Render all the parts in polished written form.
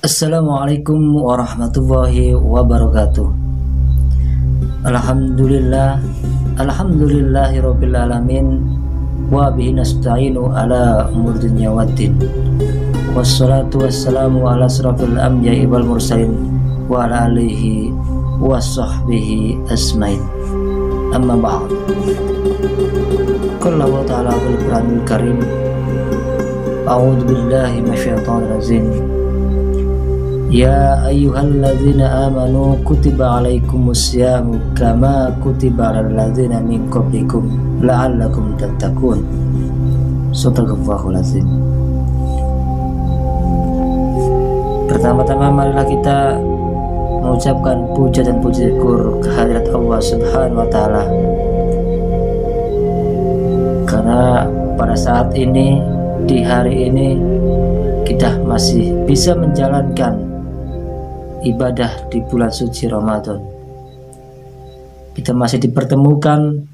Assalamualaikum warahmatullahi wabarakatuh. Alhamdulillah, alhamdulillahirabbil alamin wa bihi nasta'inu ala umur dunya waddin. Wassalatu wassalamu ala asrafil anbiya'i wal mursalin wa ala alihi wa sahbihi asmain. Amma ba'd. Qala Allah ta'ala fil Qur'anil Karim. A'udzu billahi minasyaitonir rajim. Ya ayyuhalladzina amanu kutiba alaikumusyamu kama kutiba alal ladzina min qablikum la'allakum tattaqun. Shadaqallahul azim. Pertama-tama marilah kita mengucapkan puja dan puji syukur kehadirat Allah Subhanahu wa taala. Karena pada saat ini, di hari ini, kita masih bisa menjalankan ibadah di bulan suci Ramadan. Kita masih dipertemukan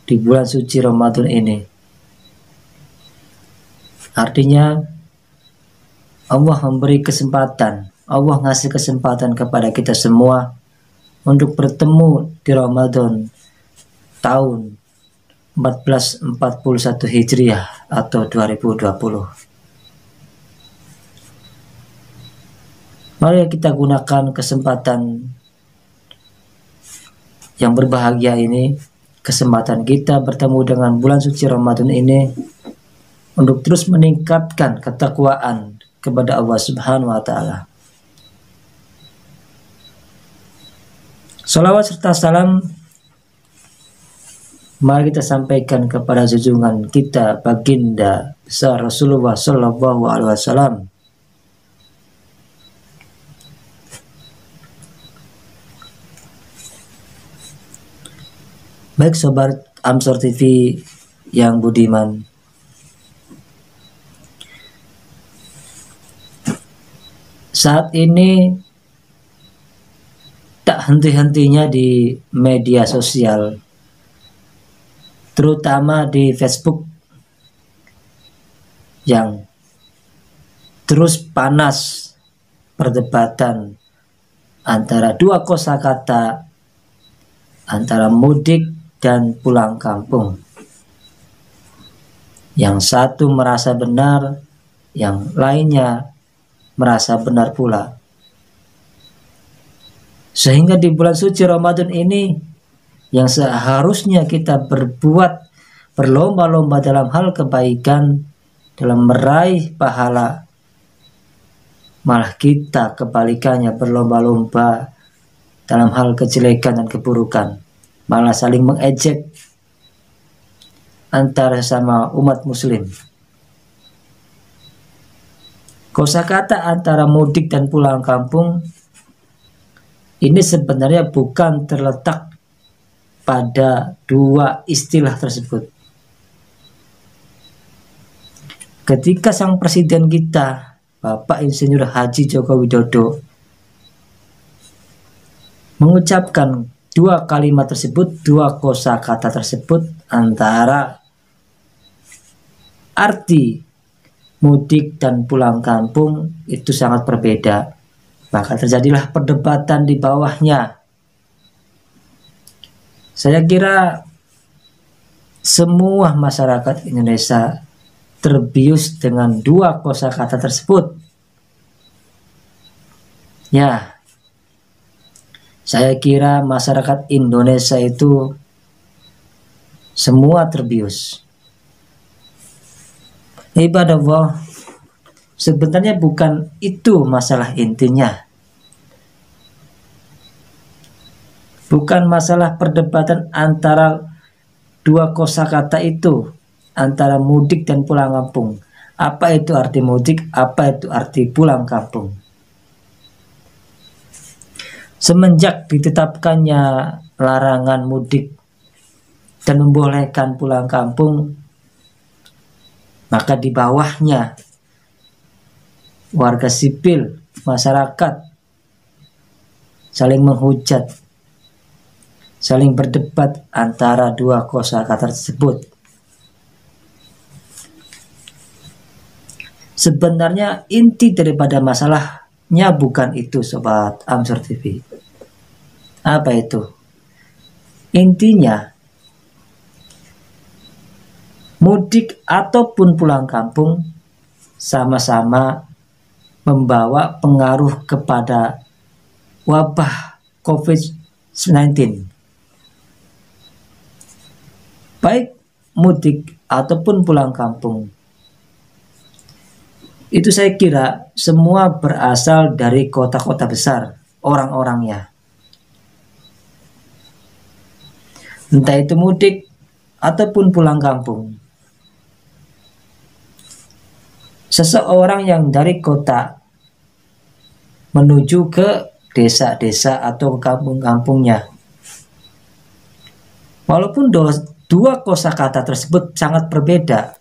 di bulan suci Ramadan ini. Artinya Allah memberi kesempatan, Allah ngasih kesempatan kepada kita semua untuk bertemu di Ramadan tahun 1441 Hijriah atau 2020. Mari kita gunakan kesempatan yang berbahagia ini, kesempatan kita bertemu dengan bulan suci Ramadan ini untuk terus meningkatkan ketakwaan kepada Allah Subhanahu wa taala. Salawat serta salam mari kita sampaikan kepada junjungan kita baginda besar Rasulullah sallallahu alaihi wasallam. Baik sobat Amsor TV yang budiman, saat ini tak henti-hentinya di media sosial, terutama di Facebook, yang terus panas perdebatan antara dua kosakata, antara mudik dan pulang kampung. Yang satu merasa benar, yang lainnya merasa benar pula. Sehingga di bulan suci Ramadan ini, yang seharusnya kita berlomba-lomba dalam hal kebaikan, dalam meraih pahala, malah kita kebalikannya berlomba-lomba dalam hal kejelekan dan keburukan, malah saling mengejek antara sesama umat muslim. Kosakata antara mudik dan pulang kampung ini sebenarnya bukan terletak pada dua istilah tersebut. Ketika sang presiden kita, Bapak Insinyur Haji Joko Widodo, mengucapkan dua kalimat tersebut, dua kosakata tersebut, antara arti mudik dan pulang kampung itu sangat berbeda. Maka terjadilah perdebatan di bawahnya. Saya kira semua masyarakat Indonesia terbius dengan dua kosakata tersebut. Ya, saya kira masyarakat Indonesia itu semua terbius. Ibadah Allah, sebenarnya bukan itu masalah intinya. Bukan masalah perdebatan antara dua kosakata itu, antara mudik dan pulang kampung. Apa itu arti mudik, apa itu arti pulang kampung. Semenjak ditetapkannya larangan mudik dan membolehkan pulang kampung, maka di bawahnya warga sipil, masyarakat saling menghujat, saling berdebat antara dua kosakata tersebut. Sebenarnya inti daripada masalahnya bukan itu, Sobat Amsur TV. Apa itu? Intinya, mudik ataupun pulang kampung sama-sama membawa pengaruh kepada wabah COVID-19. Baik mudik ataupun pulang kampung, itu saya kira semua berasal dari kota-kota besar orang-orangnya. Entah itu mudik ataupun pulang kampung. Seseorang yang dari kota menuju ke desa-desa atau ke kampung-kampungnya, walaupun dua kosakata tersebut sangat berbeda,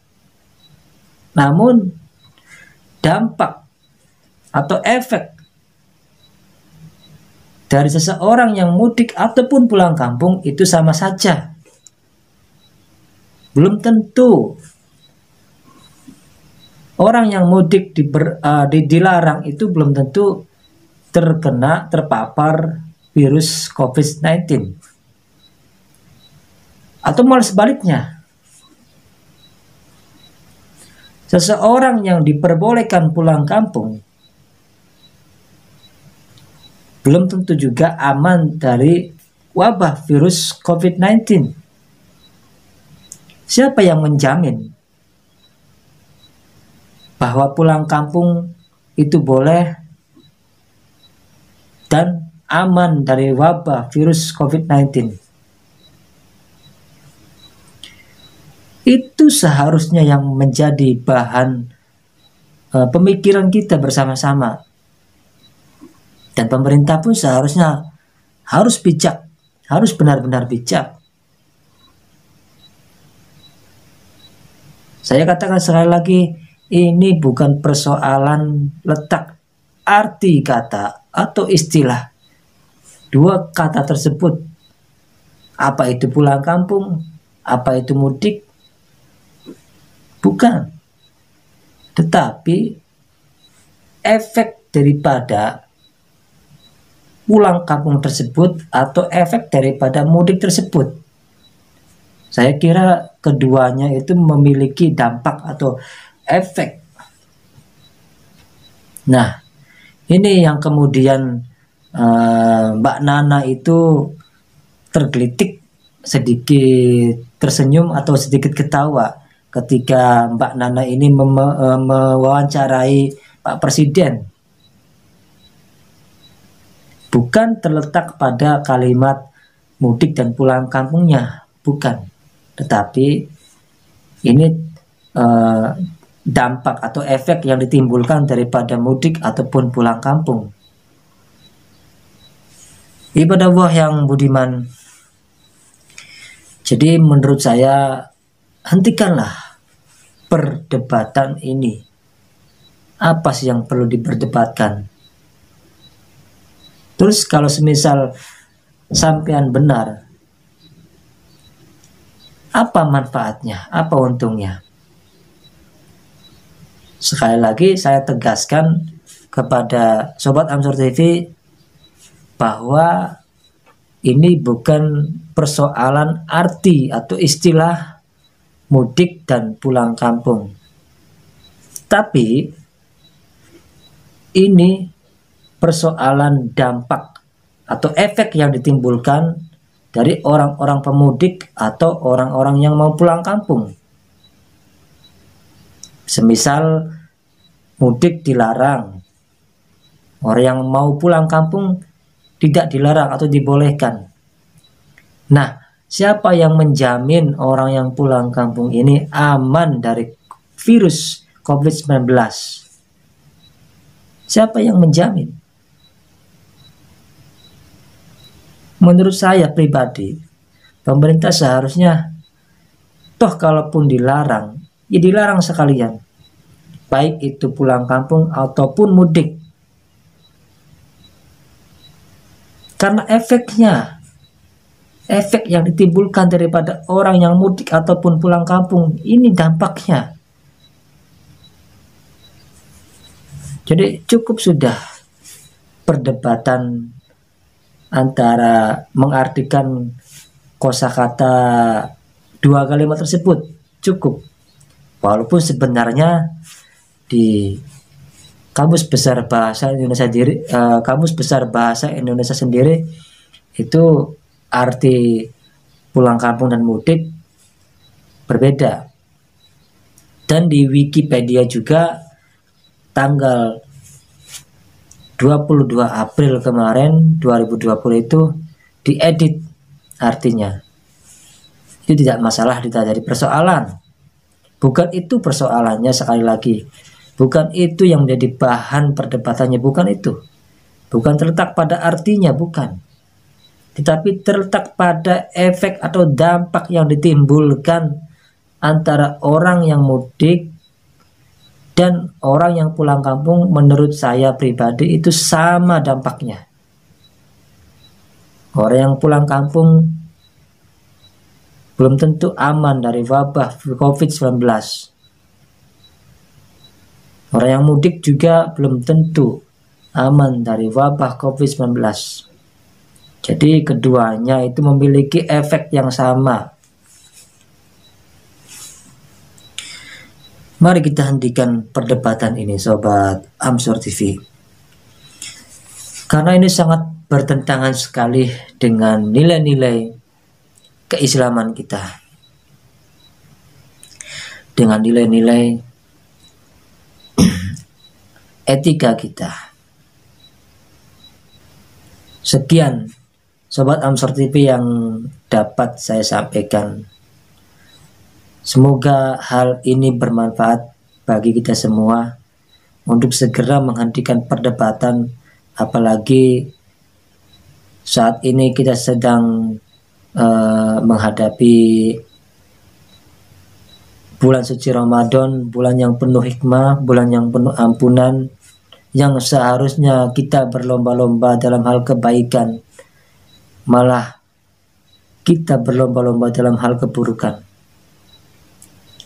namun dampak atau efek dari seseorang yang mudik ataupun pulang kampung itu sama saja. Belum tentu orang yang mudik dilarang itu belum tentu terpapar virus COVID-19. Atau malah sebaliknya, seseorang yang diperbolehkan pulang kampung belum tentu juga aman dari wabah virus COVID-19. Siapa yang menjamin bahwa pulang kampung itu boleh dan aman dari wabah virus COVID-19? Itu seharusnya yang menjadi bahan pemikiran kita bersama-sama. Dan pemerintah pun seharusnya harus bijak, harus benar-benar bijak. Saya katakan sekali lagi, ini bukan persoalan letak arti kata atau istilah. Dua kata tersebut, apa itu pulang kampung, apa itu mudik, bukan. Tetapi efek daripada pulang kampung tersebut atau efek daripada mudik tersebut, saya kira keduanya itu memiliki dampak atau efek. Nah, ini yang kemudian Mbak Nana itu tergelitik, sedikit tersenyum atau sedikit ketawa ketika Mbak Nana ini mewawancarai Pak Presiden. Bukan terletak pada kalimat mudik dan pulang kampungnya, bukan. Tetapi ini dampak atau efek yang ditimbulkan daripada mudik ataupun pulang kampung. Ibadah Allah yang budiman. Jadi menurut saya, hentikanlah perdebatan ini. Apa sih yang perlu diperdebatkan? Terus kalau semisal sampean benar, apa manfaatnya? Apa untungnya? Sekali lagi saya tegaskan kepada Sobat Amsur TV bahwa ini bukan persoalan arti atau istilah mudik dan pulang kampung. Tapi ini persoalan dampak atau efek yang ditimbulkan dari orang-orang pemudik atau orang-orang yang mau pulang kampung. Semisal mudik dilarang, orang yang mau pulang kampung tidak dilarang atau dibolehkan. Nah, siapa yang menjamin orang yang pulang kampung ini aman dari virus COVID-19? Siapa yang menjamin? Menurut saya pribadi, pemerintah seharusnya toh kalaupun dilarang, ya dilarang sekalian. Baik itu pulang kampung ataupun mudik. Karena efek yang ditimbulkan daripada orang yang mudik ataupun pulang kampung, ini dampaknya. Jadi cukup sudah perdebatan antara mengartikan kosakata dua kalimat tersebut, cukup. Walaupun sebenarnya di Kamus Besar Bahasa Indonesia sendiri itu arti pulang kampung dan mudik berbeda. Dan di Wikipedia juga tanggal 22 April kemarin 2020 itu diedit artinya. Itu tidak masalah, tidak jadi persoalan. Bukan itu persoalannya, sekali lagi. Bukan itu yang menjadi bahan perdebatannya, bukan itu. Bukan terletak pada artinya, bukan. Tetapi terletak pada efek atau dampak yang ditimbulkan antara orang yang mudik dan orang yang pulang kampung. Menurut saya pribadi itu sama dampaknya. Orang yang pulang kampung belum tentu aman dari wabah COVID-19. Orang yang mudik juga belum tentu aman dari wabah COVID-19. Jadi keduanya itu memiliki efek yang sama. Mari kita hentikan perdebatan ini, Sobat Amsor TV. Karena ini sangat bertentangan sekali dengan nilai-nilai keislaman kita. Dengan nilai-nilai etika kita. Sekian Sobat Amsor TV yang dapat saya sampaikan. Semoga hal ini bermanfaat bagi kita semua untuk segera menghentikan perdebatan, apalagi saat ini kita sedang menghadapi bulan suci Ramadan, bulan yang penuh hikmah, bulan yang penuh ampunan, yang seharusnya kita berlomba-lomba dalam hal kebaikan, malah kita berlomba-lomba dalam hal keburukan.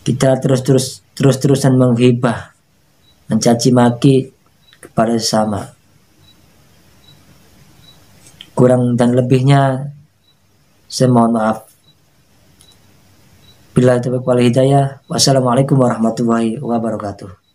Kita terus-terusan menghibah, mencaci maki kepada sesama. Kurang dan lebihnya saya mohon maaf. Billahi taufiq wal hidayah. Wassalamualaikum warahmatullahi wabarakatuh.